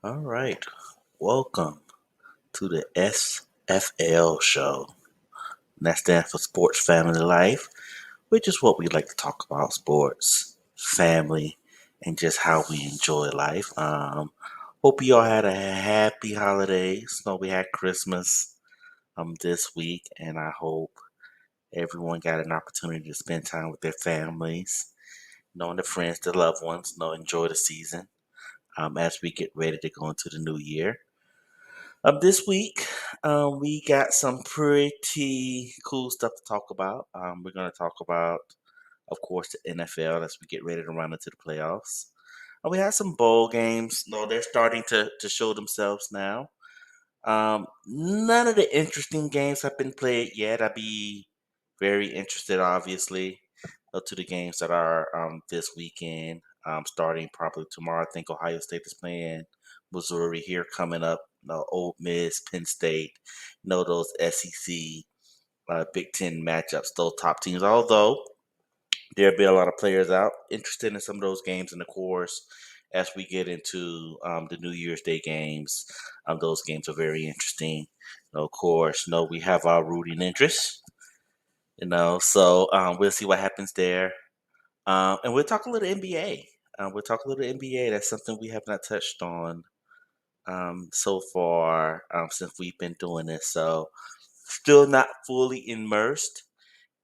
All right. Welcome to the SFL show. And that stands for Sports Family Life, which is what we like to talk about sports, family, and just how we enjoy life. Hope you all had a happy holidays. We had Christmas this week, and I hope everyone got an opportunity to spend time with their families, knowing the friends, the loved ones, enjoy the season as we get ready to go into the new year. This week, we got some pretty cool stuff to talk about. We're going to talk about, of course, the NFL as we get ready to run into the playoffs. We had some bowl games. No, they're starting to show themselves now. None of the interesting games have been played yet. I'd be very interested, obviously, to the games that are this weekend, starting probably tomorrow. I think Ohio State is playing Missouri here coming up. Ole Miss, Penn State, those SEC, Big Ten matchups, those top teams. Although there'll be a lot of players out interested in some of those games, and of course, as we get into the New Year's Day games, those games are very interesting. Of course, we have our rooting interests. So we'll see what happens there, and we'll talk a little NBA. We'll talk a little NBA. That's something we have not touched on so far since we've been doing this. So still not fully immersed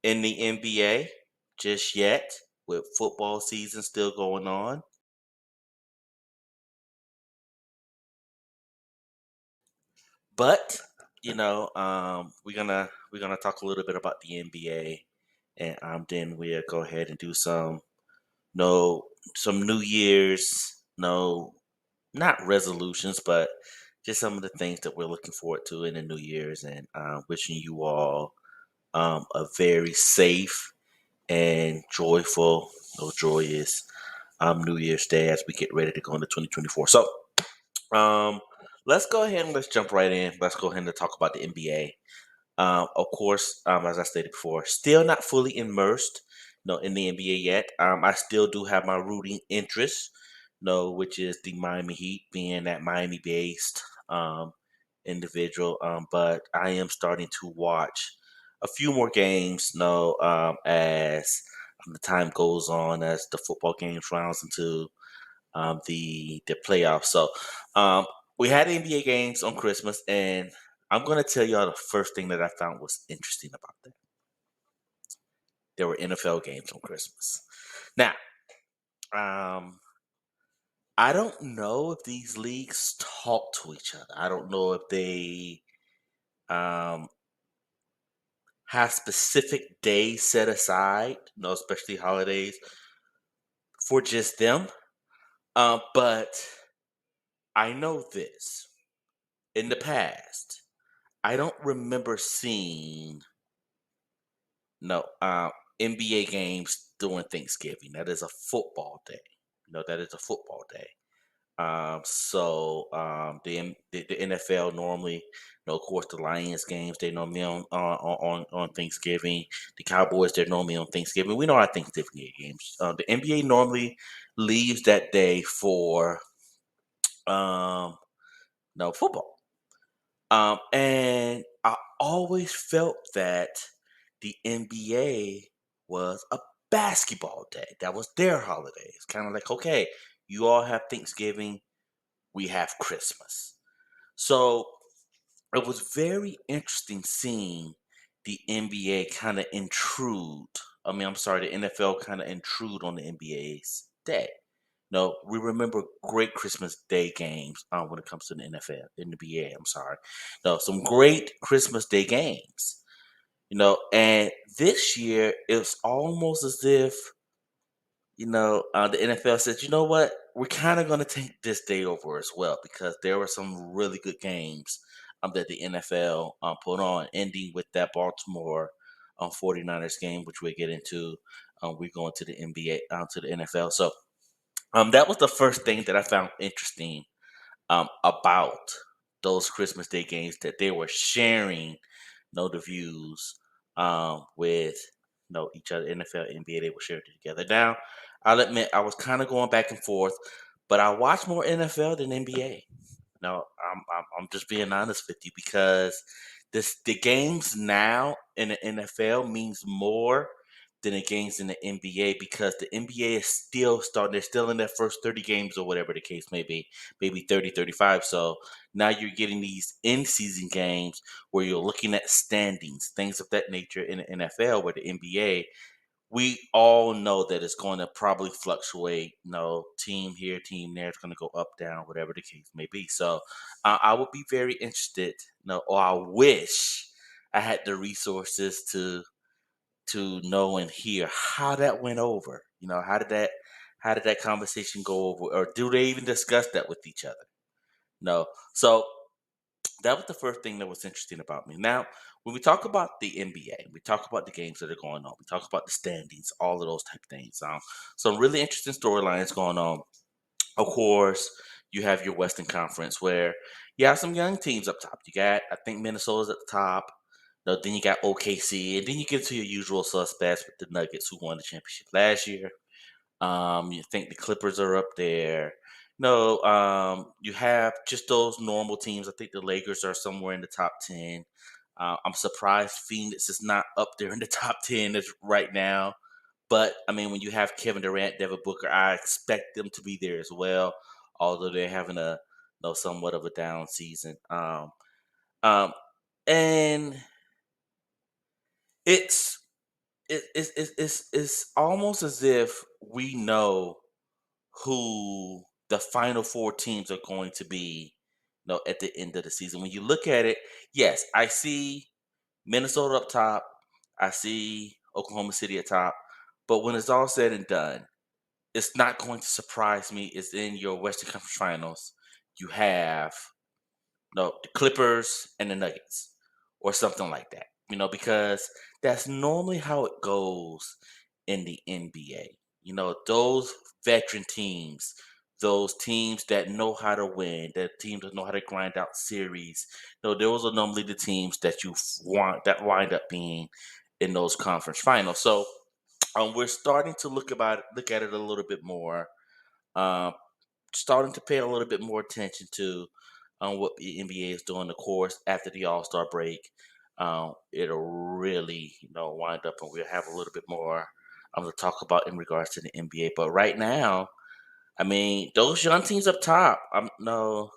in the NBA just yet, with football season still going on. But we're gonna talk a little bit about the NBA, and then we'll go ahead and do no some New Year's not resolutions, but just some of the things that we're looking forward to in the New Year's, and wishing you all a very safe and joyful, joyous New Year's Day as we get ready to go into 2024. So, um, let's go ahead and let's jump right in. Let's go ahead and talk about the NBA. Of course, as I stated before, still not fully immersed, in the NBA yet. I still do have my rooting interest, which is the Miami Heat, being that Miami-based individual. But I am starting to watch a few more games, as the time goes on, as the football games rounds into the playoffs. So um, we had NBA games on Christmas, and I'm gonna tell y'all the first thing that I found was interesting about that. There were NFL games on Christmas. Now, um, I don't know if these leagues talk to each other. I don't know if they um, have specific days set aside, especially holidays for just them. But I know this in the past. I don't remember seeing NBA games during Thanksgiving. That is a football day. That is a football day. The NFL normally, of course, the Lions games they normally on Thanksgiving. The Cowboys they're normally on Thanksgiving. We know our Thanksgiving games. The NBA normally leaves that day for um no football. And I always felt that the NBA was a basketball day. That was their holiday. It's kind of like, okay, you all have Thanksgiving, we have Christmas. So it was very interesting seeing the NBA kind of intrude. I'm sorry, the NFL kind of intrude on the NBA's day. No, we remember great Christmas Day games when it comes to the NFL, NBA. I'm sorry. No, some great Christmas Day games. And this year it's almost as if the NFL said, you know what, we're kind of going to take this day over as well because there were some really good games that the NFL put on, ending with that Baltimore 49ers game, which we'll get into. We're going to the NBA, to the NFL. So that was the first thing that I found interesting about those Christmas Day games, that they were sharing, the views with each other. NFL, NBA, they were sharing it together. Now, I'll admit I was kind of going back and forth, but I watch more NFL than NBA. No, I'm just being honest with you because the games now in the NFL means more than the games in the NBA because the NBA is still starting. They're still in their first 30 games or whatever the case may be, maybe 30, 35. So now you're getting these in-season games where you're looking at standings, things of that nature in the NFL, where the NBA we all know that it's going to probably fluctuate. Team here, team there. It's going to go up, down, whatever the case may be. So, I would be very interested. Or I wish I had the resources to know and hear how that went over. How did that conversation go over, or do they even discuss that with each other? No. So that was the first thing that was interesting about me. Now, when we talk about the NBA, we talk about the games that are going on, we talk about the standings, all of those type of things. Some really interesting storylines going on. Of course, you have your Western Conference where you have some young teams up top. You got, I think, Minnesota's at the top. Then you got OKC, and then you get to your usual suspects with the Nuggets, who won the championship last year. You think the Clippers are up there. No, you have just those normal teams. I think the Lakers are somewhere in the top 10. I'm surprised Phoenix is not up there in the top 10 right now. But I mean, when you have Kevin Durant, Devin Booker, I expect them to be there as well, although they're having a somewhat of a down season. Um, and it's it's almost as if we know who the final four teams are going to be, at the end of the season. When you look at it, yes, I see Minnesota up top. I see Oklahoma City at top. But when it's all said and done, it's not going to surprise me. It's in your Western Conference Finals. You have no, the Clippers and the Nuggets, or something like that. Because that's normally how it goes in the NBA. Those veteran teams, those teams that know how to win, that teams that know how to grind out series. Those are normally the teams that you want that wind up being in those conference finals. So, we're starting to look at it a little bit more. Um, Starting to pay a little bit more attention to what the NBA is doing. Of course, after the All Star break, it'll really wind up, and we'll have a little bit more to talk about in regards to the NBA. But right now, I mean, those young teams up top, no,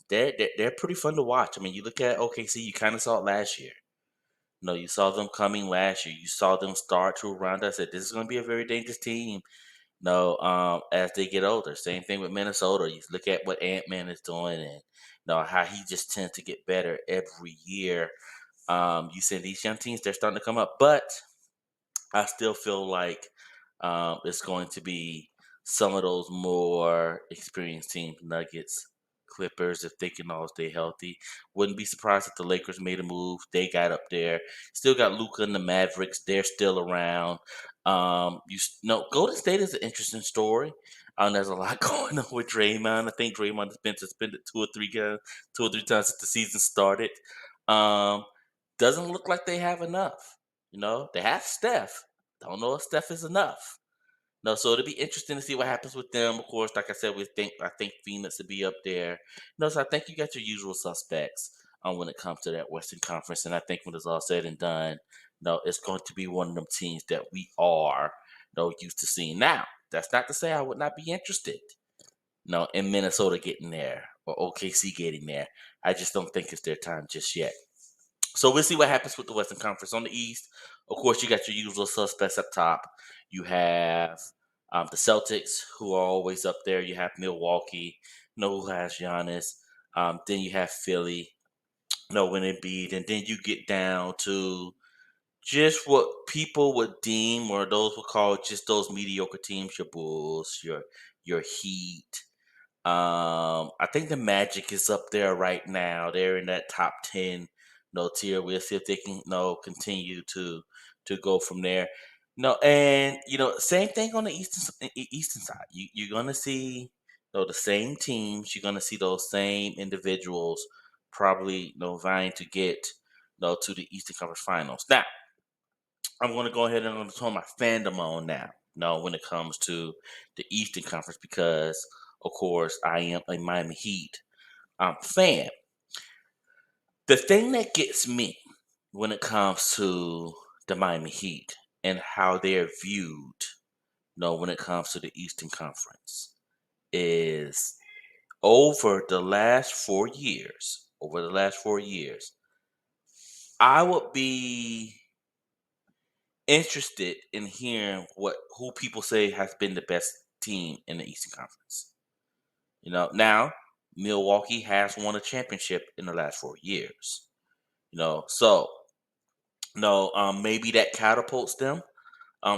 they're pretty fun to watch. I mean, you look at OKC, you kind of saw it last year. No, you saw them coming last year. You saw them start to round us. Said this is going to be a very dangerous team. No, as they get older. Same thing with Minnesota. You look at what Ant Man is doing, and how he just tends to get better every year. You said these young teams, they're starting to come up, but I still feel like it's going to be some of those more experienced teams, Nuggets, Clippers, if they can all stay healthy. Wouldn't be surprised if the Lakers made a move. They got up there. Still got Luca and the Mavericks. They're still around. Golden State is an interesting story. There's a lot going on with Draymond. I think Draymond has been suspended two or three times since the season started. Um, doesn't look like they have enough. They have Steph. Don't know if Steph is enough. No, so it'll be interesting to see what happens with them. Of course, like I said, I think Phoenix will be up there. So I think you got your usual suspects when it comes to that Western Conference. And I think when it's all said and done, it's going to be one of them teams that we are used to seeing. Now, that's not to say I would not be interested, in Minnesota getting there or OKC getting there. I just don't think it's their time just yet. So we'll see what happens with the Western Conference. On the East, of course, you got your usual suspects up top. You have the Celtics, who are always up there. You have Milwaukee, who has Giannis. Then you have Philly, when Embiid, and then you get down to just what people would deem, or those would call, just those mediocre teams: your Bulls, your Heat. I think the Magic is up there right now. They're in that top 10 tier. We'll see if they can continue to go from there. No, and same thing on the eastern side. You're gonna see the same teams. You're gonna see those same individuals probably vying to get to the Eastern Conference Finals. Now, I'm going to go ahead and I'm going to turn my fandom on now. When it comes to the Eastern Conference, because of course I am a Miami Heat fan. The thing that gets me when it comes to the Miami Heat and how they're viewed, when it comes to the Eastern Conference, is over the last 4 years, I would be interested in hearing who people say has been the best team in the Eastern Conference. Now Milwaukee has won a championship in the last 4 years. So maybe that catapults them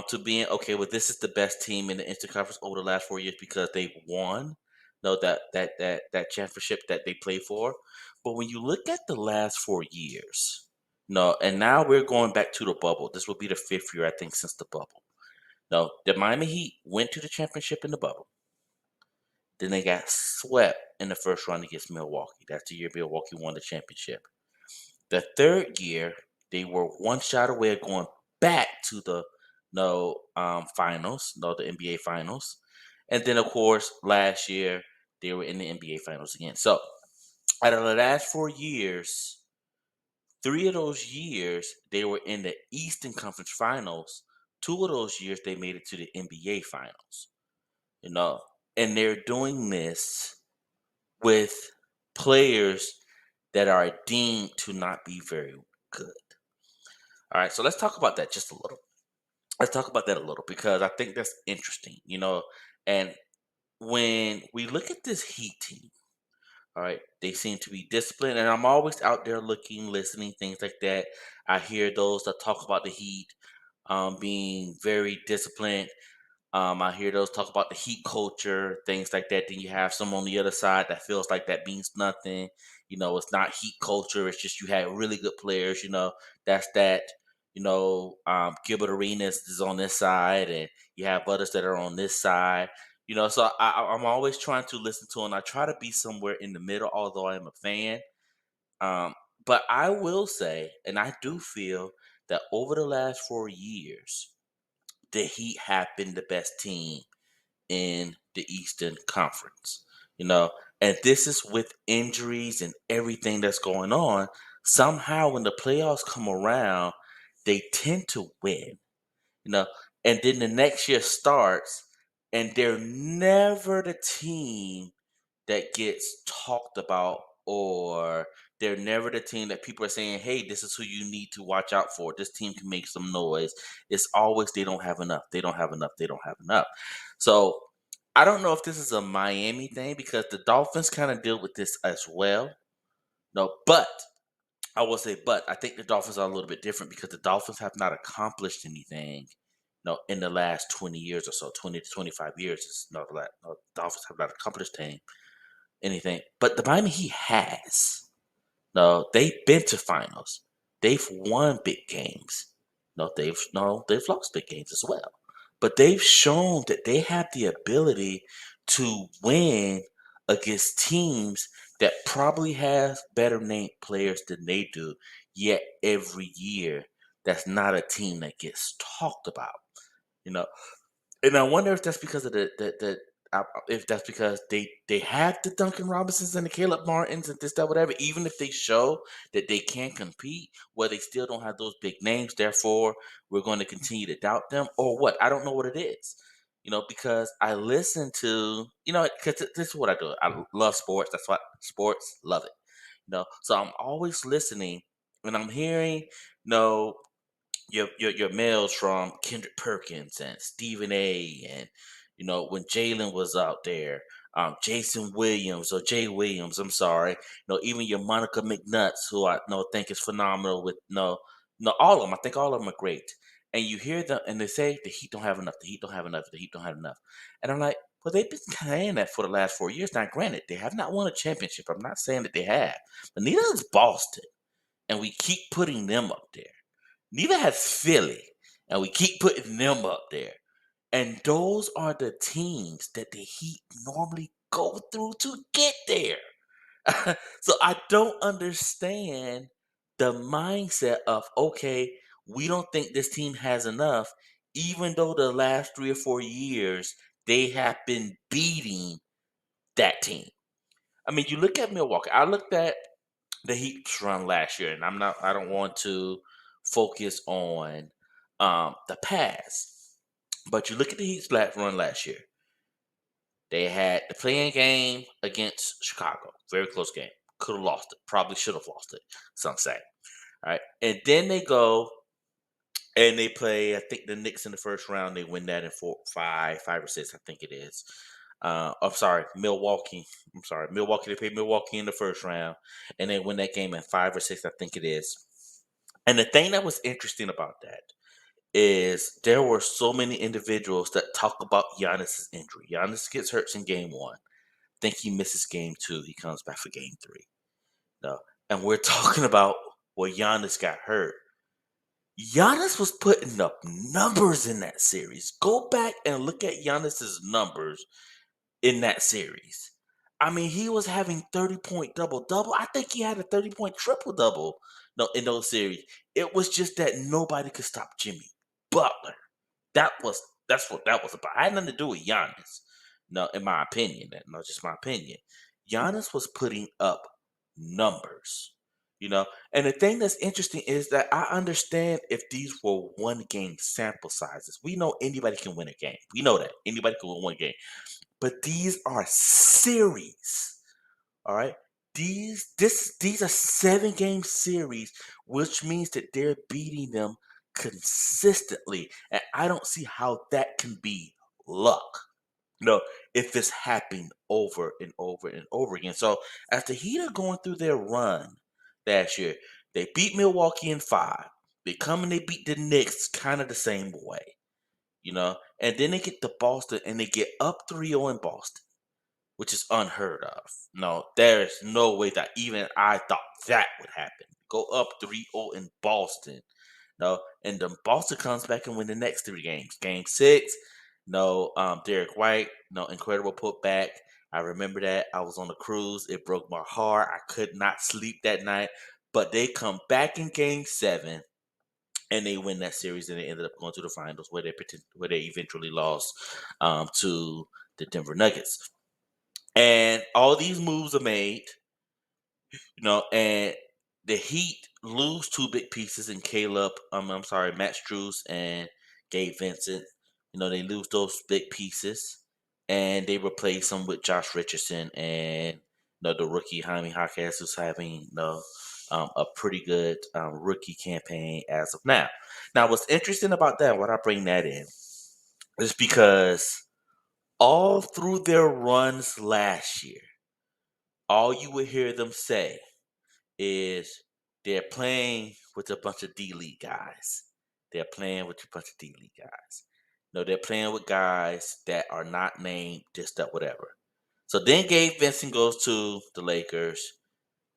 to being okay. Well, this is the best team in the Eastern Conference over the last 4 years because they've won. That championship that they play for. But when you look at the last 4 years, and now we're going back to the bubble. This will be the fifth year I think since the bubble. No, the Miami Heat went to the championship in the bubble. Then they got swept in the first round against Milwaukee. That's the year Milwaukee won the championship. The third year, they were one shot away of going back to the finals, the NBA finals. And then, of course, last year, they were in the NBA finals again. So, out of the last 4 years, 3 of those years, they were in the Eastern Conference finals. 2 of those years, they made it to the NBA finals. you know, and they're doing this with players that are deemed to not be very good. All right, so let's talk about that just a little. Let's talk about that a little because I think that's interesting. And when we look at this Heat team, all right, they seem to be disciplined, and I'm always out there looking, listening, things like that. I hear those that talk about the Heat being very disciplined. I hear those talk about the heat culture, things like that. Then you have some on the other side that feels like that means nothing. It's not heat culture. It's just you had really good players. That's that. Gilbert Arenas is on this side, and you have others that are on this side. So I'm always trying to listen to, and I try to be somewhere in the middle. Although I am a fan, um, but I will say, and I do feel that over the last 4 years the Heat have been the best team in the Eastern Conference. You know, and this is with injuries and everything that's going on. Somehow, when the playoffs come around, they tend to win. You know, and then the next year starts, and they're never the team that gets talked about, or they're never the team that people are saying, hey, this is who you need to watch out for. This team can make some noise. It's always they don't have enough. They don't have enough. They don't have enough. So I don't know if this is a Miami thing because the Dolphins kind of deal with this as well. No, but I will say, but I think the Dolphins are a little bit different because the Dolphins have not accomplished anything. In the last 20 years or so, 20 to 25 years, it's not that Dolphins have not accomplished anything. But the Miami Heat has. No, they've been to finals. They've won big games. They've lost big games as well. But they've shown that they have the ability to win against teams that probably have better named players than they do. Yet every year, that's not a team that gets talked about. You know, and I wonder if that's because of the if that's because they have the Duncan Robinsons and the Caleb Martins and this that whatever. Even if they show that they can compete, well, they still don't have those big names. Therefore, we're going to continue to doubt them, or what? I don't know what it is. Because I listen to because this is what I do. I love sports. That's why sports love it. So I'm always listening when I'm hearing your males from Kendrick Perkins and Stephen A. and when Jalen was out there, Jason Williams or Jay Williams. I'm sorry, even your Monica McNutts, who I know think is phenomenal. With no, all of them. I think all of them are great. And you hear them, and they say the Heat don't have enough. The Heat don't have enough. The Heat don't have enough. And I'm like, well, they've been saying that for the last 4 years. Now, granted, they have not won a championship. I'm not saying that they have, but neither has Boston, and we keep putting them up there. Neither has Philly, and we keep putting them up there. And those are the teams that the Heat normally go through to get there. So I don't understand the mindset of, okay, we don't think this team has enough, even though the last 3 or 4 years they have been beating that team. I mean, you look at Milwaukee. I looked at the Heat's run last year, and I don't want to focus on the past, but you look at the Heat's run last year. They had the playing game against Chicago, very close game. Could have lost it, probably should have lost it. Some say, all right, and then they go and they play. I think the Knicks in the first round. They win that in 5 or 6. I think it is. I'm sorry, Milwaukee. I'm sorry, Milwaukee. They played Milwaukee in the first round, and they win that game in 5 or 6. I think it is. And the thing that was interesting about that is there were so many individuals that talk about Giannis's injury. Giannis gets hurt in game one. Think he misses game two. He comes back for game three. No. And we're talking about where Giannis got hurt. Giannis was putting up numbers in that series. Go back and look at Giannis's numbers in that series. I mean, he was having 30-point double double. I think he had a 30-point triple double. No, in those series. It was just that nobody could stop Jimmy Butler. That was that's what that was about. It had nothing to do with Giannis. No, in my opinion, no, just my opinion. Giannis was putting up numbers. And the thing that's interesting is that I understand if these were one game sample sizes. We know anybody can win a game. We know that anybody can win one game. But these are series. All right. These are 7-game series, which means that they're beating them consistently. And I don't see how that can be luck. No, if it's happening over and over and over again. So as the Heat are going through their run last year, they beat Milwaukee in 5. They come and they beat the Knicks kind of the same way. And then they get to Boston and they get up 3-0 in Boston, which is unheard of. No, there is no way that even I thought that would happen. Go up 3-0 in Boston. No, and then Boston comes back and win the next 3 games. Game 6, no, Derek White, no, incredible putback. I remember that. I was on a cruise. It broke my heart. I could not sleep that night. But they come back in game 7 and they win that series, and they ended up going to the finals where they eventually lost to the Denver Nuggets. And all these moves are made, and the Heat lose 2 big pieces in Matt Strus and Gabe Vincent. They lose those big pieces, and they replace them with Josh Richardson and the rookie Jaime Jaquez, who's having a pretty good rookie campaign as of now. Now, what's interesting about that, what I bring that in, is because all through their runs last year, all you would hear them say is they're playing with a bunch of D League guys. They're playing with a bunch of D League guys. No, they're playing with guys that are not named just that whatever. So then Gabe Vincent goes to the Lakers.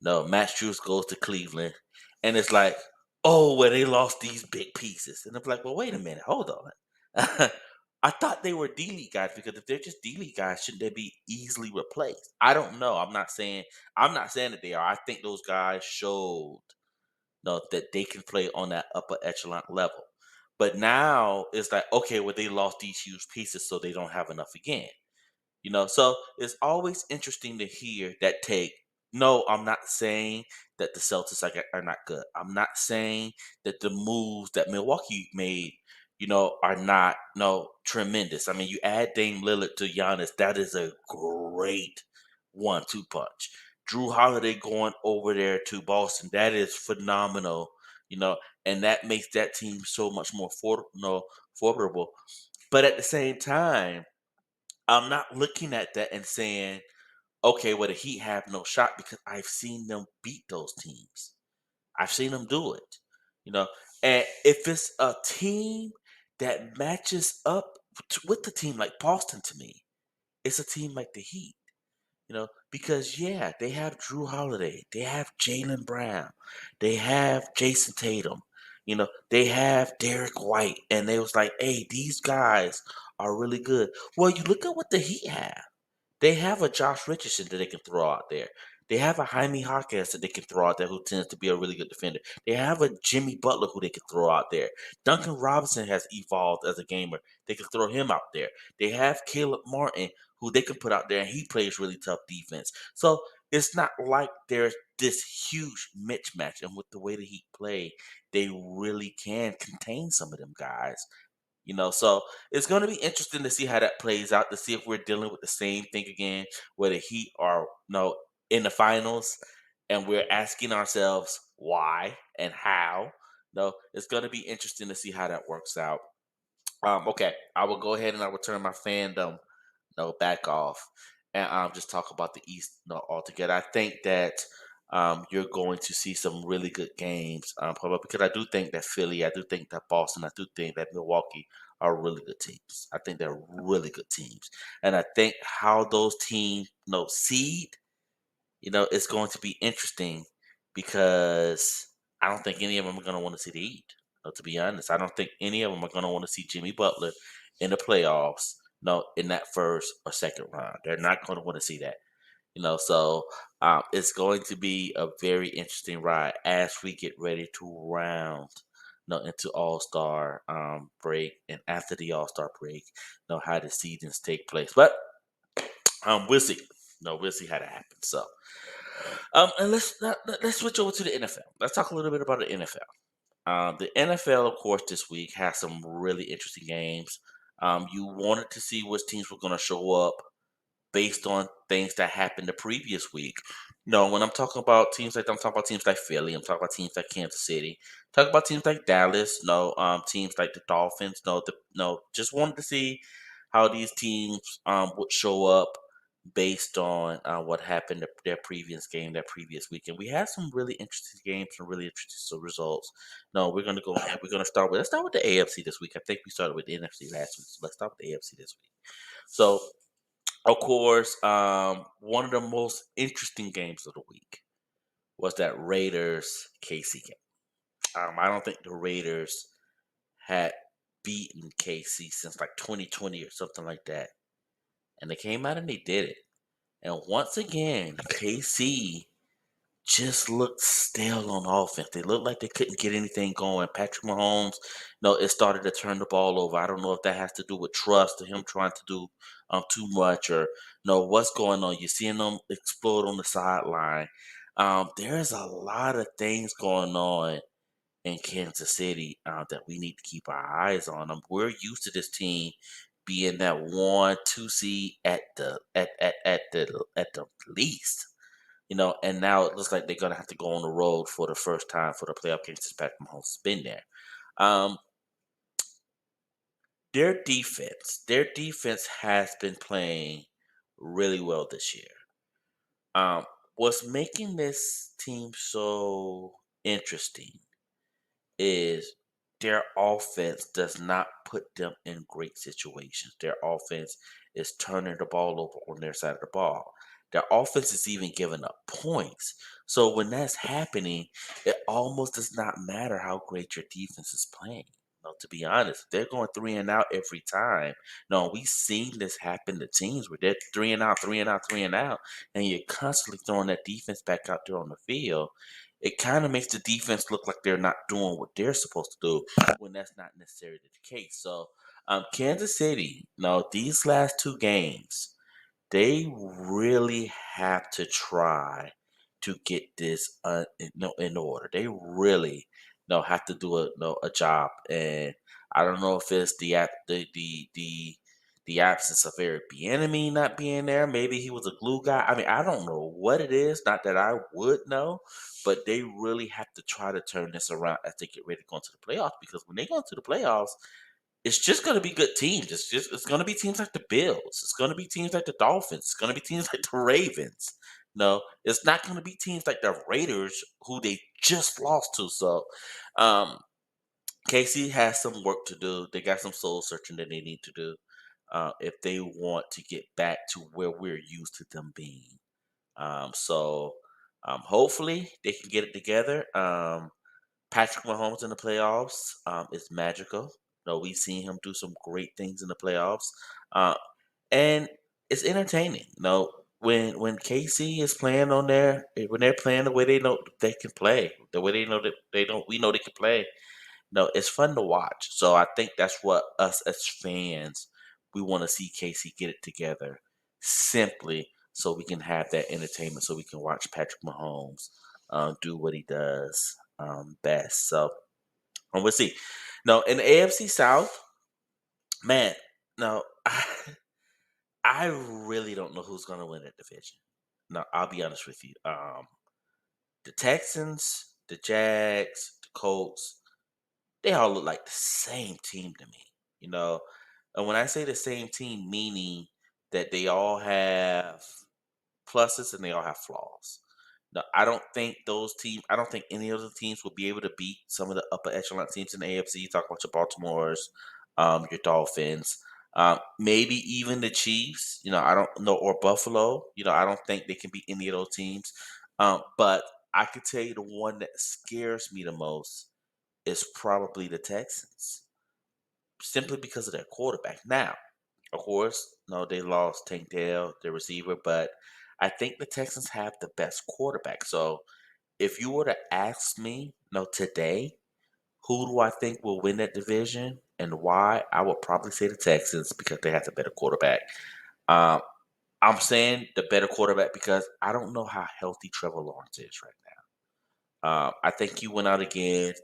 No, Matt Strus goes to Cleveland. And it's like, oh, well, they lost these big pieces. And I'm like, well, wait a minute, hold on. I thought they were D League guys, because if they're just D League guys, shouldn't they be easily replaced? I don't know. I'm not saying that they are. I think those guys showed that they can play on that upper echelon level. But now it's like, okay, well, they lost these huge pieces, so they don't have enough again. So it's always interesting to hear that take. No, I'm not saying that the Celtics are not good. I'm not saying that the moves that Milwaukee made, are not no tremendous. I mean, you add Dame Lillard to Giannis, that is a great 1-2 punch. Drew Holiday going over there to Boston, that is phenomenal. And that makes that team so much more formidable. But at the same time, I'm not looking at that and saying, okay, well, the Heat have no shot, because I've seen them beat those teams. I've seen them do it. You know, and if it's a team that matches up with the team like Boston, to me, it's a team like the Heat. Because yeah, they have Drew Holiday, they have Jalen Brown, they have Jason Tatum, they have Derek White, and they was like, hey, these guys are really good. Well, you look at what the Heat have. They have a Josh Richardson that they can throw out there. They have a Jaime Jaquez that they can throw out there, who tends to be a really good defender. They have a Jimmy Butler who they can throw out there. Duncan Robinson has evolved as a gamer. They can throw him out there. They have Caleb Martin, who they can put out there, and he plays really tough defense. So it's not like there's this huge mismatch, and with the way the Heat play, they really can contain some of them guys. So it's going to be interesting to see how that plays out, to see if we're dealing with the same thing again, where the Heat are in the finals, and we're asking ourselves why and how. No, it's going to be interesting to see how that works out. Okay, I will go ahead and I will turn my fandom back off and just talk about the East altogether. I think that you're going to see some really good games, probably because I do think that Philly, I do think that Boston, I do think that Milwaukee are really good teams. I think they're really good teams, and I think how those teams seed it's going to be interesting because I don't think any of them are going to want to see the Heat. To be honest, I don't think any of them are going to want to see Jimmy Butler in the playoffs. No, in that first or second round, they're not going to want to see that. So it's going to be a very interesting ride as we get ready to round. Into All Star break, and after the All Star break, how the seasons take place. But we'll see. No, we'll see how that happens. So, and let's switch over to the NFL. Let's talk a little bit about the NFL. The NFL, of course, this week has some really interesting games. You wanted to see which teams were going to show up based on things that happened the previous week. When I'm talking about teams like Philly. I'm talking about teams like Kansas City. Talk about teams like Dallas. No, teams like the Dolphins. No. Just wanted to see how these teams would show up based on what happened their previous game, their previous week, and we had some really interesting games, some really interesting results. No, we're gonna go ahead. We're gonna start with Let's start with the AFC this week. I think we started with the NFC last week, so let's start with the AFC this week. So of course, one of the most interesting games of the week was that Raiders KC game. I don't think the Raiders had beaten KC since like 2020 or something like that, and they came out and they did it. And once again, KC just looked stale on offense. They looked like they couldn't get anything going. Patrick Mahomes, it started to turn the ball over. I don't know if that has to do with trust or him trying to do too much, or what's going on. You're seeing them explode on the sideline. There's a lot of things going on in Kansas City that we need to keep our eyes on. We're used to this team being that 1, 2 seed at the least. And now it looks like they're gonna have to go on the road for the first time for the playoff game since Patrick Mahomes has been there. Um, their defense has been playing really well this year. Um, what's making this team so interesting is their offense does not put them in great situations. Their offense is turning the ball over on their side of the ball. Their offense is even giving up points. So when that's happening, it almost does not matter how great your defense is playing. No, to be honest, they're going 3 and out every time. No, we've seen this happen to teams where they're 3 and out, 3 and out, 3 and out, and you're constantly throwing that defense back out there on the field. It kind of makes the defense look like they're not doing what they're supposed to do when that's not necessarily the case. So, Kansas City, these last two games, they really have to try to get this in order. They really have to do a job, and I don't know if it's the absence of Eric Bieniemy not being there. Maybe he was a glue guy. I mean, I don't know what it is. Not that I would know, but they really have to try to turn this around as they get ready to go into the playoffs. Because when they go into the playoffs, it's just going to be good teams. It's going to be teams like the Bills. It's going to be teams like the Dolphins. It's going to be teams like the Ravens. No, it's not going to be teams like the Raiders who they just lost to. So, um, Casey has some work to do. They got some soul searching that they need to do if they want to get back to where we're used to them being. So, hopefully they can get it together. Patrick Mahomes in the playoffs is magical. We've seen him do some great things in the playoffs, uh, and it's entertaining. When KC is playing when they're playing the way they know they can play, the way they know that they don't, we know they can play. It's fun to watch. So I think that's what us as fans we want to see KC get it together simply so we can have that entertainment, so we can watch Patrick Mahomes do what he does best. So we'll see. No, in the AFC South, man, no, I really don't know who's going to win that division. No, I'll be honest with you. The Texans, the Jags, the Colts, they all look like the same team to me, you know. And when I say the same team, meaning that they all have pluses and they all have flaws. Now, I don't think any of the teams will be able to beat some of the upper echelon teams in the AFC. You talk about your Baltimore's, your Dolphins, maybe even the Chiefs. I don't know, or Buffalo. I don't think they can beat any of those teams. But I could tell you the one that scares me the most is probably the Texans, simply because of their quarterback. Now, of course, no, they lost Tank Dell, the receiver, but I think the Texans have the best quarterback. So if you were to ask me, today, who do I think will win that division and why? I would probably say the Texans because they have the better quarterback. Um, I'm saying the better quarterback because I don't know how healthy Trevor Lawrence is right now. I think he went out again,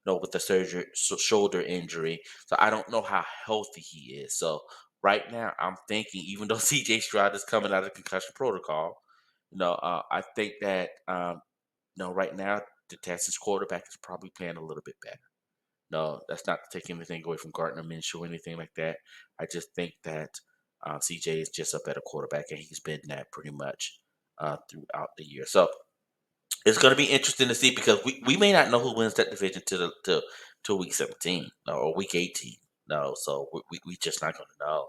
with the shoulder injury. So I don't know how healthy he is. So right now, I'm thinking, even though CJ Stroud is coming out of concussion protocol, I think that right now the Texans quarterback is probably playing a little bit better. No, that's not to take anything away from Gardner Minshew or anything like that. I just think that CJ is just a better quarterback, and he's been that pretty much throughout the year. So it's going to be interesting to see because we may not know who wins that division to week 17 or week 18. No, so we just not going to know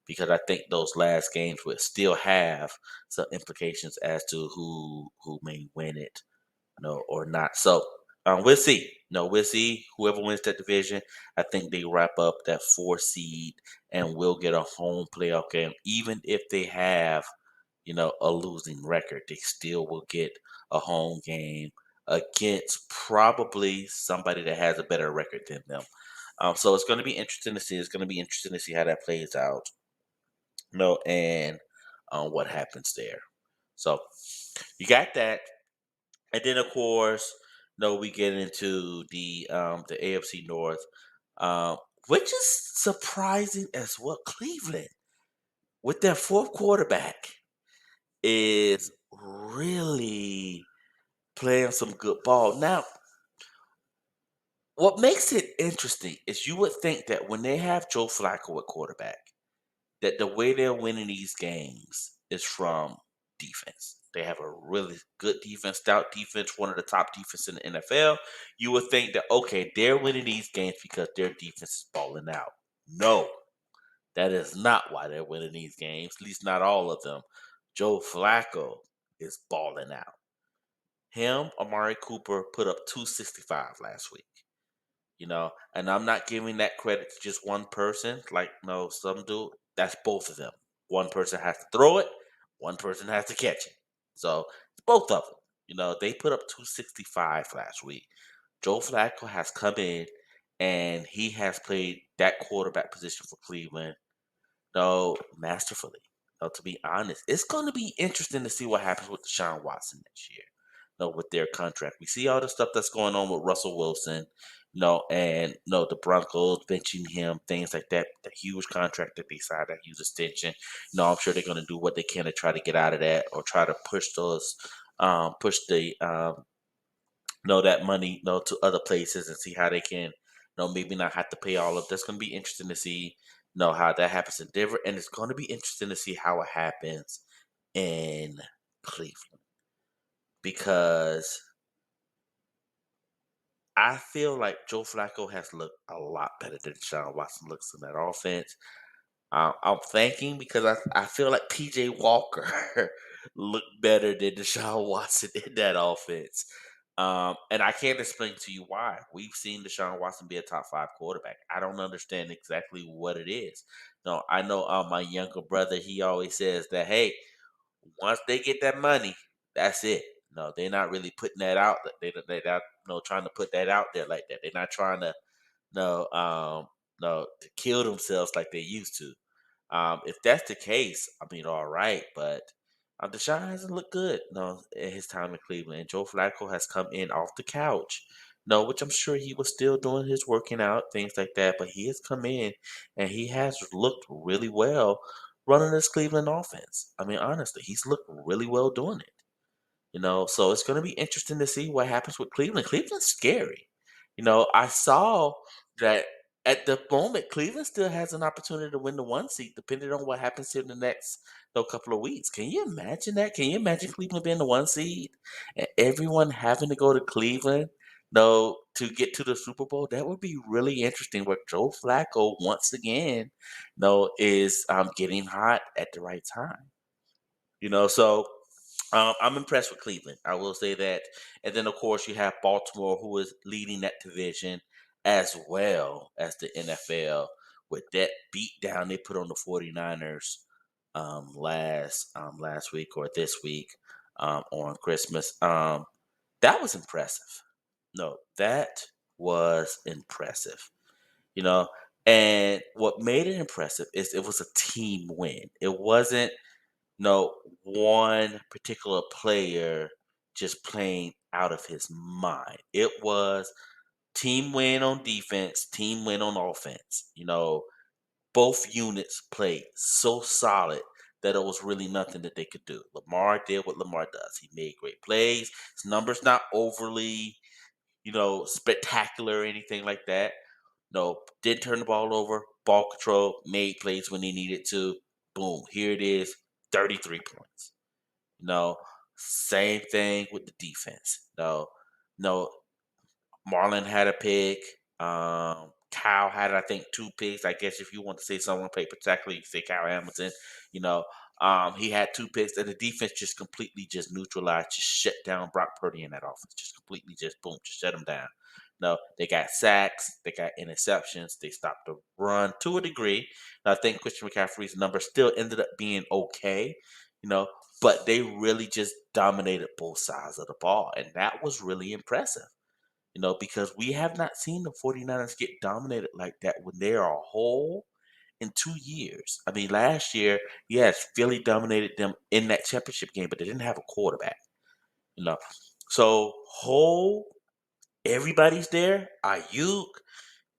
because I think those last games will still have some implications as to who may win it, or not. So we'll see. No, we'll see whoever wins that division. I think they wrap up that 4 seed and will get a home playoff game, even if they have a losing record. They still will get a home game against probably somebody that has a better record than them. So it's going to be interesting to see. It's going to be interesting to see how that plays out. And what happens there. So you got that, and then of course, we get into the AFC North, um, which is surprising as well. Cleveland with their fourth quarterback is really playing some good ball. Now, what makes it interesting is you would think that when they have Joe Flacco at quarterback, that the way they're winning these games is from defense. They have a really good defense, stout defense, one of the top defense in the NFL. You would think that, okay, they're winning these games because their defense is balling out. No, that is not why they're winning these games, at least not all of them. Joe Flacco is balling out. Him, Amari Cooper put up 265 last week. And I'm not giving that credit to just one person, like no, some do. That's both of them. One person has to throw it, one person has to catch it. So it's both of them. They put up 265 last week. Joe Flacco has come in and he has played that quarterback position for Cleveland, masterfully. To be honest, it's going to be interesting to see what happens with Deshaun Watson next year. With their contract, we see all the stuff that's going on with Russell Wilson. And the Broncos benching him, things like that. The huge contract that they signed, that huge extension. I'm sure they're going to do what they can to try to get out of that or try to push the that money, to other places and see how they can, maybe not have to pay all of. That's going to be interesting to see, how that happens in Denver, and it's going to be interesting to see how it happens in Cleveland because I feel like Joe Flacco has looked a lot better than Deshaun Watson looks in that offense. I'm thinking because I feel like PJ Walker looked better than Deshaun Watson in that offense. And I can't explain to you why. We've seen Deshaun Watson be a top 5 quarterback. I don't understand exactly what it is. No, I know my younger brother, he always says that, hey, once they get that money, that's it. No, they're not really putting that out. They're not trying to put that out there like that. They're not trying to no, to kill themselves like they used to. If that's the case, I mean, all right, but Deshaun hasn't looked good, in his time in Cleveland. And Joe Flacco has come in off the couch, which I'm sure he was still doing his working out, things like that, but he has come in and he has looked really well running this Cleveland offense. I mean, honestly, he's looked really well doing it. So it's going to be interesting to see what happens with Cleveland. Cleveland's scary. I saw that at the moment, Cleveland still has an opportunity to win the one seed, depending on what happens in the next couple of weeks. Can you imagine that? Can you imagine Cleveland being the one seed and everyone having to go to Cleveland, to get to the Super Bowl? That would be really interesting. Where Joe Flacco once again, is getting hot at the right time. So I'm impressed with Cleveland. I will say that. And then, of course, you have Baltimore, who is leading that division as well as the NFL with that beat down they put on the 49ers last week or this week on Christmas. That was impressive. No, that was impressive. You know, and what made it impressive is it was a team win. It wasn't one particular player just playing out of his mind. It was team win on defense, team win on offense. Both units played so solid that it was really nothing that they could do. Lamar did what Lamar does. He made great plays. His numbers not overly, spectacular or anything like that. No, didn't turn the ball over, ball control, made plays when he needed to. Boom, here it is, 33 points. No, same thing with the defense. No, Marlon had a pick. Kyle had, I think, two picks. I guess if you want to say someone played particularly, you can say Kyle Hamilton. You know, he had two picks, and the defense just completely just neutralized, just shut down Brock Purdy in that offense. Just completely, just boom, just shut him down. No, they got sacks, they got interceptions, they stopped the run to a degree. I think Christian McCaffrey's number still ended up being okay, you know, but they really just dominated both sides of the ball, and that was really impressive. Because we have not seen the 49ers get dominated like that when they are a whole in 2 years. I mean, last year, yes, Philly dominated them in that championship game, but they didn't have a quarterback. You know, so whole everybody's there. Ayuk,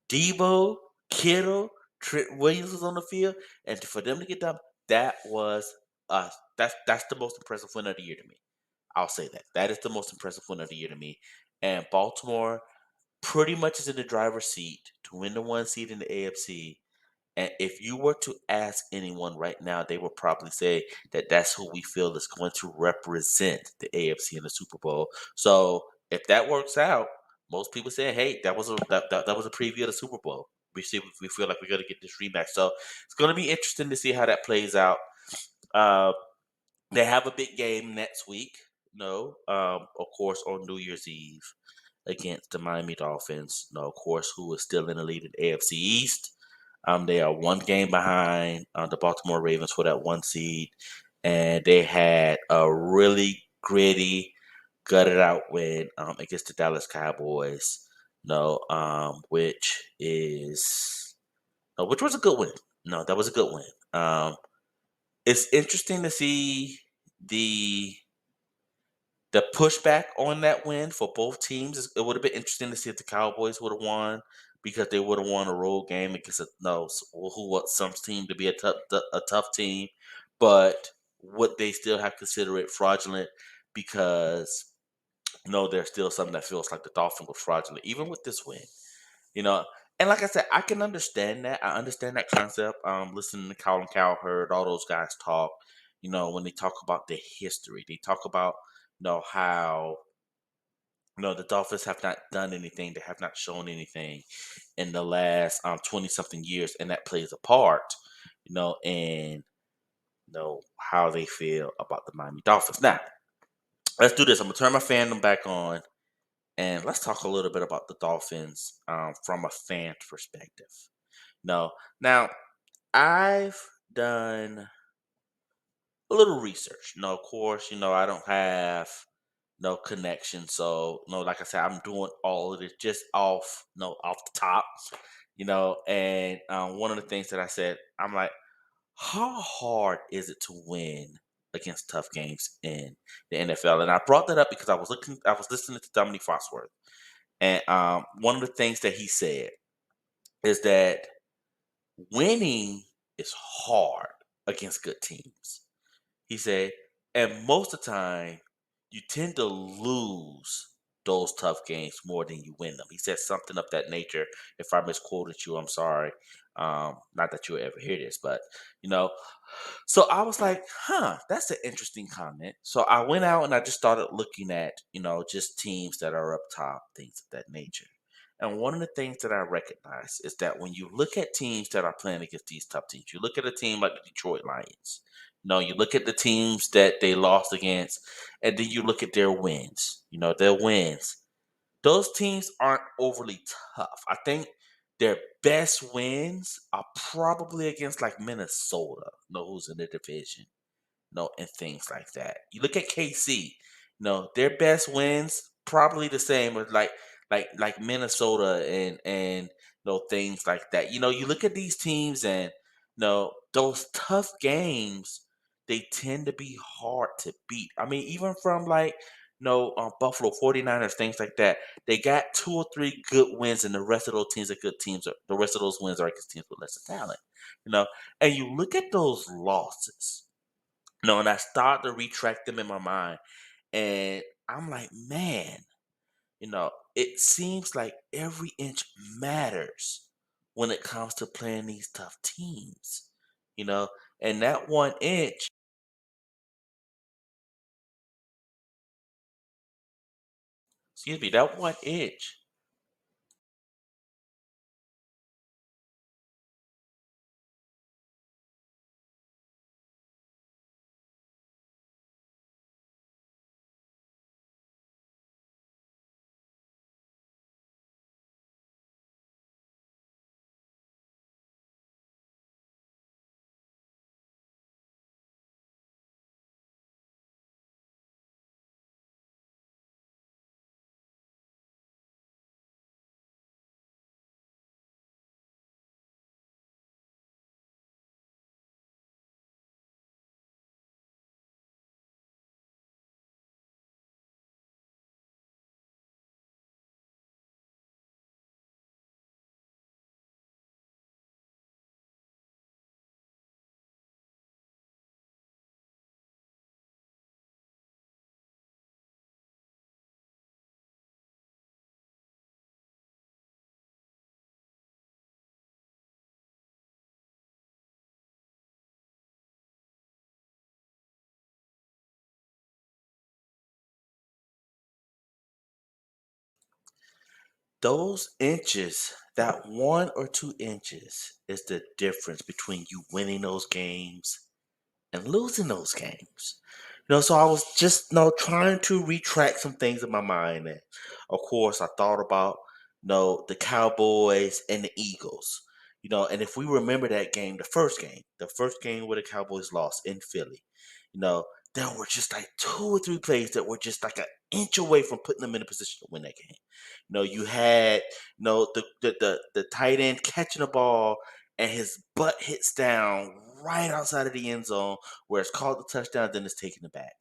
Debo, Kittle, Trent Williams was on the field, and for them to get done, that was that's the most impressive win of the year to me. I'll say that. That is the most impressive win of the year to me. And Baltimore pretty much is in the driver's seat to win the one seed in the AFC. And if you were to ask anyone right now, they would probably say that that's who we feel is going to represent the AFC in the Super Bowl. So if that works out, most people say, "Hey, that was a preview of the Super Bowl." We feel like we're going to get this rematch. So it's going to be interesting to see how that plays out. Uh, they have a big game next week. No, of course, on New Year's Eve against the Miami Dolphins. Of course, who is still in the lead in AFC East. They are one game behind the Baltimore Ravens for that one seed, and they had a really gritty, gutted out win against the Dallas Cowboys. Which was a good win. No, that was a good win. It's interesting to see the the pushback on that win for both teams. It would have been interesting to see if the Cowboys would have won because they would have won a road game against who was some team to be a tough team, but would they still have consider it fraudulent because there's still something that feels like the Dolphins was fraudulent even with this win, you know. And like I said, I can understand that. I understand that concept. Listening to Colin Cowherd, all those guys talk. When they talk about the history, they talk about how the Dolphins have not done anything. They have not shown anything in the last 20 something years, and that plays a part, in how they feel about the Miami Dolphins. Now, let's do this. I'm gonna turn my fandom back on, and let's talk a little bit about the Dolphins from a fan perspective. No, now I've done a little research. Of course, I don't have no connection. So, like I said, I'm doing all of this just off the top, and one of the things that I said, I'm like, how hard is it to win against tough games in the NFL? And I brought that up because I was listening to Dominique Foxworth, and one of the things that he said is that winning is hard against good teams. He said, and most of the time, you tend to lose those tough games more than you win them. He said something of that nature. If I misquoted you, I'm sorry. Not that you'll ever hear this, but you know, so I was like, huh, that's an interesting comment. So I went out and I just started looking at, just teams that are up top, things of that nature. And one of the things that I recognize is that when you look at teams that are playing against these tough teams, you look at a team like the Detroit Lions. You look at the teams that they lost against, and then you look at their wins. Their wins. Those teams aren't overly tough. I think their best wins are probably against like Minnesota, who's in the division, and things like that. You look at KC, their best wins probably the same as like Minnesota and things like that. You look at these teams and those tough games, they tend to be hard to beat. I mean, even from like Buffalo 49ers, things like that. They got two or three good wins, and the rest of those teams are good teams. The rest of those wins are against teams with lesser talent. You know, and you look at those losses. No, and I start to retract them in my mind, and I'm like, man, it seems like every inch matters when it comes to playing these tough teams, you know, and that 1 inch, excuse me, that 1 inch. Those inches, that 1 or 2 inches, is the difference between you winning those games and losing those games. So I was just trying to retract some things in my mind. And of course, I thought about the Cowboys and the Eagles. And if we remember that game, the first game where the Cowboys lost in Philly, you know, there were just like 2 or 3 plays that were just like an inch away from putting them in a position to win that game. You had the tight end catching the ball and his butt hits down right outside of the end zone where it's called the touchdown, then it's taken it back.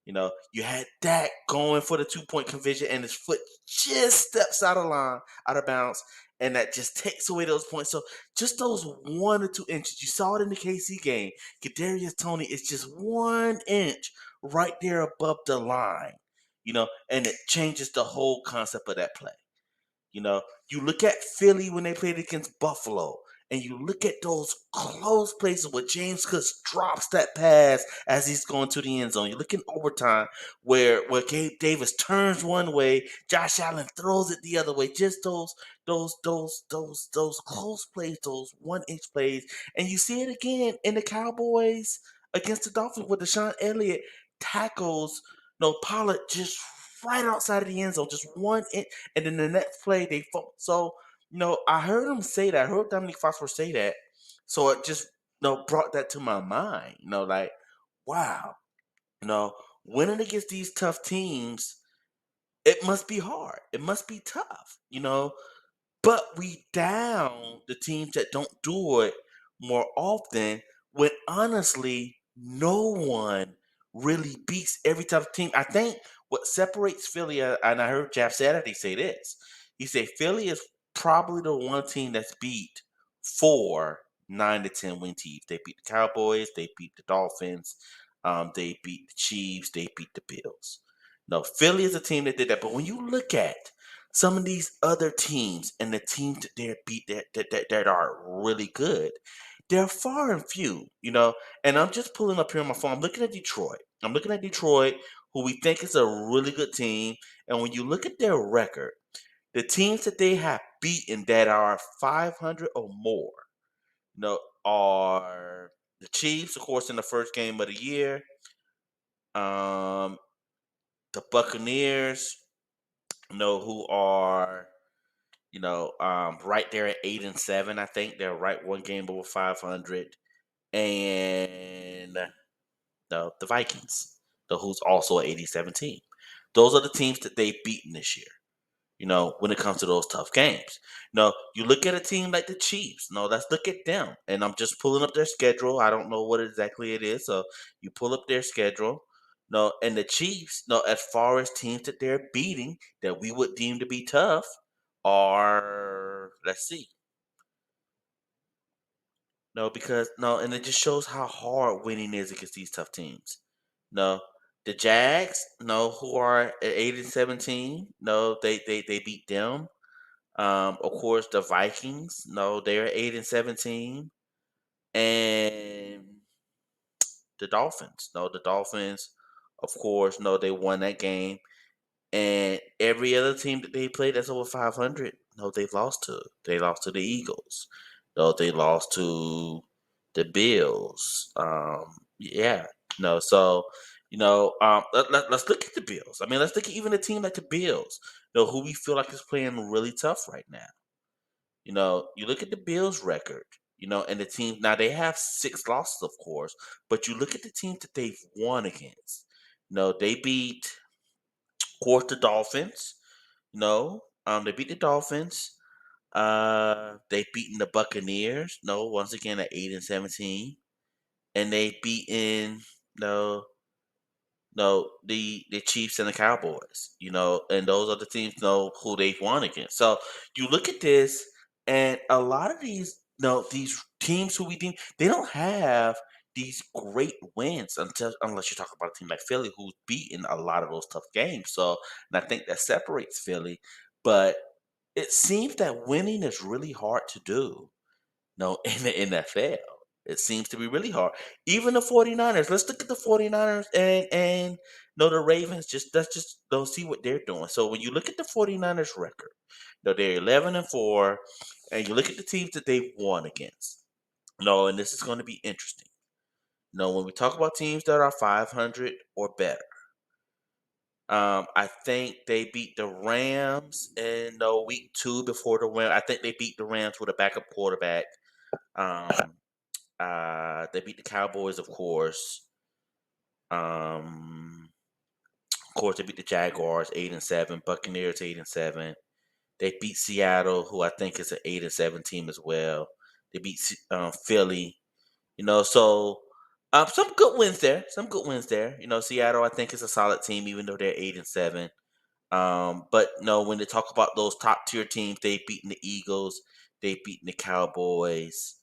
You had Dak going for the 2-point conversion, and his foot just steps out of line, out of bounds, and that just takes away those points. So just those 1 or 2 inches, you saw it in the KC game. Kadarius Tony is just 1 inch right there above the line, and it changes the whole concept of that play. You look at Philly when they played against Buffalo, and you look at those close places where James Cook drops that pass as he's going to the end zone. You look in overtime where Gabe Davis turns one way, Josh Allen throws it the other way. Just those close plays, those 1 inch plays, and you see it again in the Cowboys against the Dolphins with Deshaun Elliott tackles Pollard just right outside of the end zone, just 1 inch, and then the next play they fall. So I heard him say that. I heard Dominique Foxworth say that. So it just brought that to my mind. Like, wow, you know, winning against these tough teams, it must be hard. It must be tough. But we down the teams that don't do it more often when honestly no one really beats every tough team. I think what separates Philly, and I heard Jeff Saturday say this. He said Philly is probably the one team that's beat four 9 to 10 win teams. They beat the Cowboys, they beat the Dolphins, they beat the Chiefs, they beat the Bills. No, Philly is a team that did that. But when you look at some of these other teams and the teams that they're beat that are really good, they're far and few, And I'm just pulling up here on my phone. I'm looking at Detroit. Who we think is a really good team. And when you look at their record, the teams that they have beaten that are 500 or more, are the Chiefs, of course, in the first game of the year. Um, the Buccaneers, who are right there at 8-7. I think they're right one game over 500, and the Vikings, who's also an 87 team. Those are the teams that they've beaten this year. When it comes to those tough games. You look at a team like the Chiefs. No, let's look at them. And I'm just pulling up their schedule. I don't know what exactly it is. So you pull up their schedule. No, and the Chiefs, no, as far as teams that they're beating that we would deem to be tough are, let's see. No, because no, and it just shows how hard winning is against these tough teams. No, the Jags, no, who are at 8-17, no, they beat them. Of course, the Vikings, no, they're 8-17, and the Dolphins, no, the Dolphins, of course, no, they won that game, and every other team that they played that's over 500, no, they've lost to. They lost to the Eagles, no, they lost to the Bills. Yeah, no, so. Let's look at the Bills. I mean, let's look at even a team like the Bills, who we feel like is playing really tough right now. You look at the Bills' record, and the team now they have 6 losses, of course, but you look at the teams that they've won against. They beat, of course, the Dolphins. They beat the Dolphins. They beaten the Buccaneers. No, once again at 8-17, and they beaten no the Chiefs and the Cowboys, and those are the teams who they've won against. So you look at this, and a lot of these teams who we think they don't have these great wins unless you talk about a team like Philly who's beaten a lot of those tough games. So and I think that separates Philly, but it seems that winning is really hard to do. No, in the NFL. It seems to be really hard. Even the 49ers. Let's look at the 49ers and no the Ravens. Let's just don't see what they're doing. So when you look at the 49ers record, they're 11-4, and you look at the teams that they've won against. No, and this is going to be interesting. When we talk about teams that are 500 or better, I think they beat the Rams in week 2 before the win. I think they beat the Rams with a backup quarterback. Um, they beat the Cowboys, of course. Of course, they beat the Jaguars 8-7, Buccaneers 8-7. They beat Seattle, who I think is an 8-7 team as well. They beat Philly. So some good wins there. Some good wins there. Seattle I think is a solid team, even though they're 8-7. But no, when they talk about those top tier teams, they've beaten the Eagles, they've beaten the Cowboys,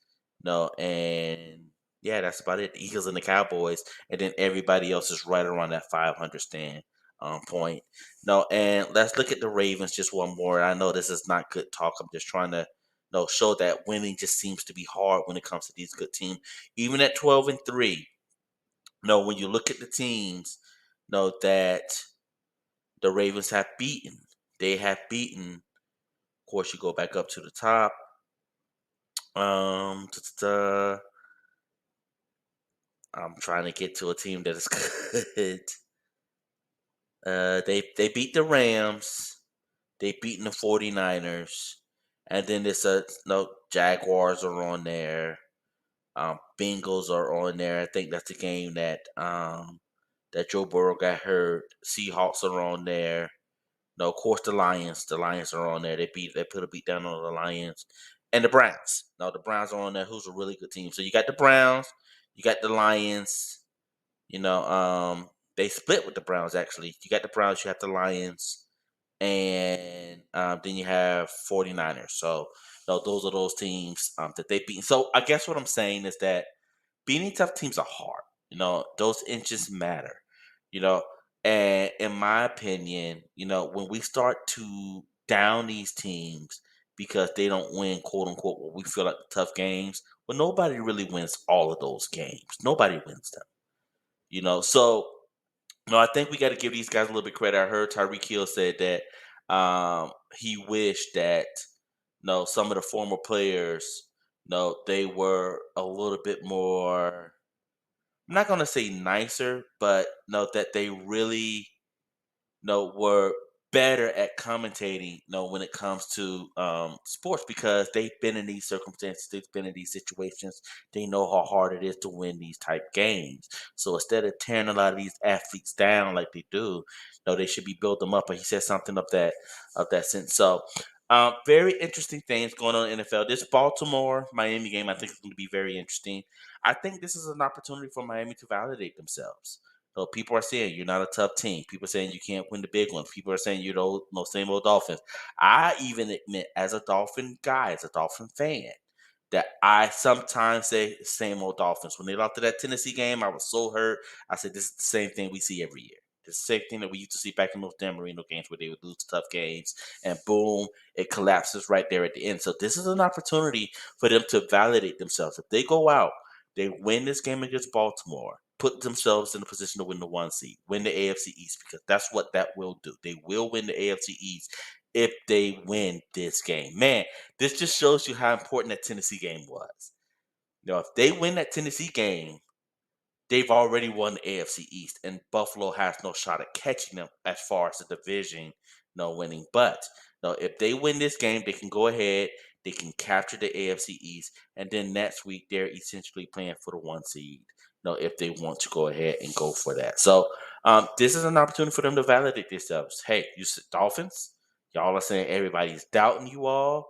and yeah, that's about it. The Eagles and the Cowboys, and then everybody else is right around that 500 stand point. No, and let's look at the Ravens just one more. I know this is not good talk. I'm just trying to show that winning just seems to be hard when it comes to these good teams. Even at 12-3, when you look at the teams, that the Ravens have beaten. They have beaten. Of course, you go back up to the top. I'm trying to get to a team that is good. They beat the Rams. They beaten the 49ers. And then there's Jaguars are on there. Bengals are on there. I think that's the game that Joe Burrow got hurt. Seahawks are on there. No, of course the Lions. The Lions are on there. They put a beat down on the Lions. And the Browns. No, the Browns are on there, who's a really good team. So you got the Browns, You got the Lions. They split with the Browns actually. You got the Browns, you have the Lions, and then you have 49ers. So those are those teams that they beat. So I guess what I'm saying is that beating tough teams are hard. Those inches matter. You know, and in my opinion, when we start to down these teams because they don't win, quote unquote, what we feel like the tough games, well, nobody really wins all of those games. Nobody wins them. So no, I think we got to give these guys a little bit credit. I heard Tyreek Hill said that he wished that some of the former players, they were a little bit more. I'm not gonna say nicer, but that they really were better at commentating, when it comes to sports because they've been in these circumstances, they've been in these situations, they know how hard it is to win these type games. So instead of tearing a lot of these athletes down like they do, they should be build them up. But he said something of that sense. So very interesting things going on in the NFL. This Baltimore Miami game, I think, is going to be very interesting. I think this is an opportunity for Miami to validate themselves. So people are saying you're not a tough team. People are saying you can't win the big ones. People are saying you don't know same old Dolphins. I even admit, as a Dolphin guy, as a Dolphin fan, that I sometimes say same old Dolphins. When they lost to that Tennessee game, I was so hurt. I said this is the same thing we see every year. The same thing that we used to see back in those Dan Marino games where they would lose tough games, and boom, it collapses right there at the end. So this is an opportunity for them to validate themselves. If they go out, they win this game against Baltimore, put themselves in a position to win the 1 seed, win the AFC East, because that's what that will do. They will win the AFC East if they win this game. Man, this just shows you how important that Tennessee game was. If they win that Tennessee game, they've already won the AFC East, and Buffalo has no shot at catching them as far as the division, no winning. But if they win this game, they can go ahead, they can capture the AFC East, and then next week they're essentially playing for the 1 seed. If they want to go ahead and go for that. So this is an opportunity for them to validate themselves. Hey, Dolphins, y'all are saying everybody's doubting you all.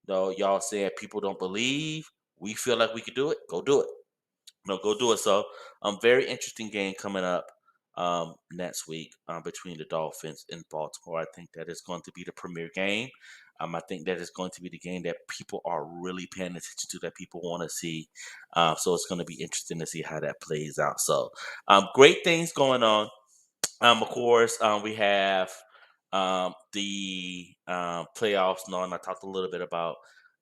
No, y'all saying people don't believe. We feel like we could do it. Go do it. No, go do it. So, very interesting game coming up next week between the Dolphins and Baltimore. I think that is going to be the premier game. I think that is going to be the game that people are really paying attention to, that people want to see. So it's going to be interesting to see how that plays out. So, great things going on. Of course, we have the playoffs. And I talked a little bit about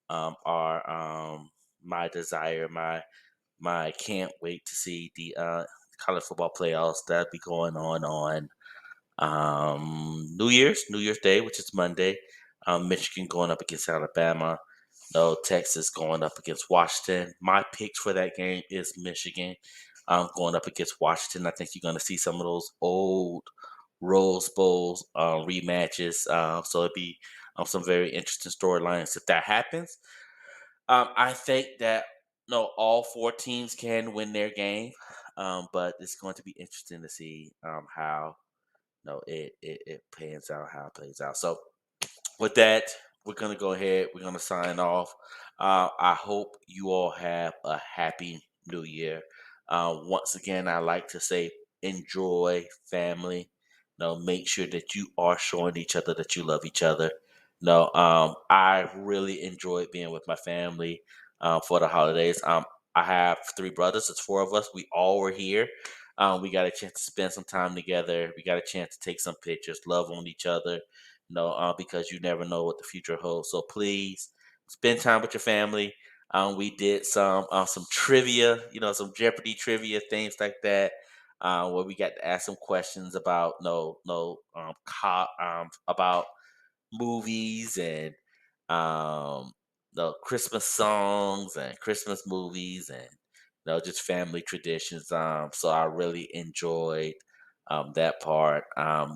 our my desire, my can't wait to see the college football playoffs that be going on New Year's Day, which is Monday. Michigan going up against Alabama. No, Texas going up against Washington. My pick for that game is Michigan going up against Washington. I think you're going to see some of those old Rose Bowls rematches. So it'd be some very interesting storylines if that happens. I think that all four teams can win their game, but it's going to be interesting to see how it pans out, how it plays out. So with that, we're gonna go ahead. We're gonna sign off. I hope you all have a happy New Year. Once again, I like to say enjoy family. Make sure that you are showing each other that you love each other. No, I really enjoyed being with my family for the holidays. I have three brothers. It's four of us. We all were here. We got a chance to spend some time together. We got a chance to take some pictures, love on each other. Because you never know what the future holds. So please spend time with your family. We did some trivia, some Jeopardy trivia, things like that, where we got to ask some questions about about movies and the Christmas songs and Christmas movies and just family traditions. So I really enjoyed that part.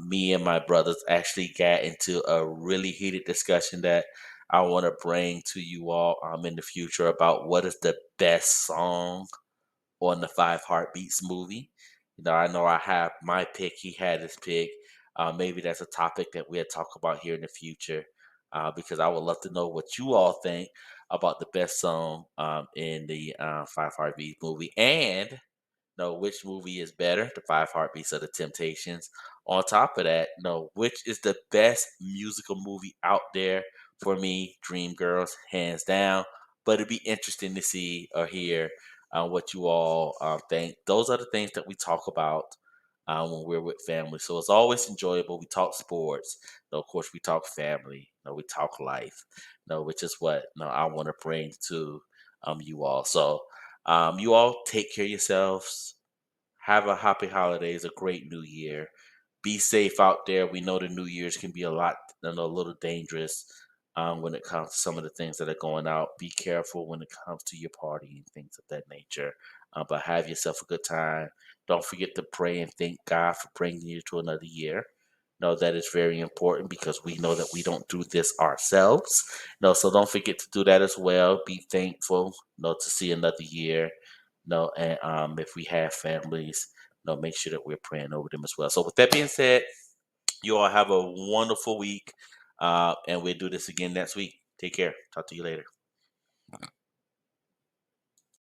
Me and my brothers actually got into a really heated discussion that I want to bring to you all in the future about what is the best song on the Five Heartbeats movie. I know I have my pick. He had his pick. Maybe that's a topic that we'll talk about here in the future because I would love to know what you all think. about the best song in the Five Heartbeats movie, and know which movie is better, The Five Heartbeats of the Temptations. On top of that, know which is the best musical movie out there. For me, Dreamgirls, hands down. But it'd be interesting to see or hear what you all think. Those are the things that we talk about when we're with family. So it's always enjoyable. We talk sports. Of course, we talk family. We talk life. Which is what I want to bring to you all. So you all take care of yourselves. Have a happy holidays, a great new year. Be safe out there. We know the New Year's can be a little dangerous when it comes to some of the things that are going out. Be careful when it comes to your party and things of that nature. But have yourself a good time. Don't forget to pray and thank God for bringing you to another year. No, that is very important because we know that we don't do this ourselves. No, so don't forget to do that as well. Be thankful, to see another year. No, and if we have families, make sure that we're praying over them as well. So with that being said, you all have a wonderful week, and we'll do this again next week. Take care. Talk to you later.